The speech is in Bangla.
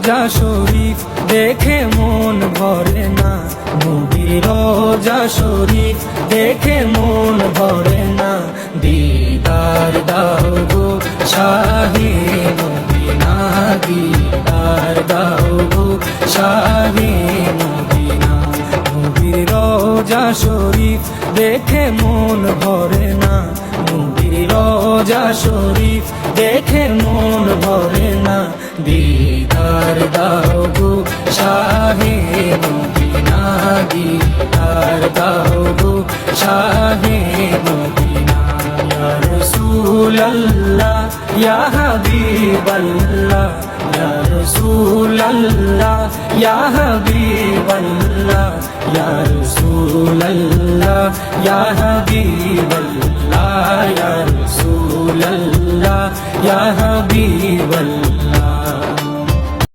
রোজা শরীফ দেখে মন ভরে না, নবীর রোজা শরীফ দেখে মন ভরে না। দিদার দাও গো শাহে মদিনা, দিদার দাও গো শাহে মদিনা। নবীর রোজা শরীফ দেখে মন ভরে না, নবীর রোজা শরীফ দেখে মন ভরে না। দিদার দাও গো শাহে মদিনা, দিদার দাও গো শাহে মদিনা। ইয়া রাসূলুল্লাহ ইয়া হাবিবাল্লাহ, ইয়া রাসূলুল্লাহ ইয়া হাবিবাল্লাহ, ইয়া রাসূলুল্লাহ ইয়া হাবিবাল্লাহ, ইয়া রাসূলুল্লাহ ইয়া হাবিবাল্লাহ।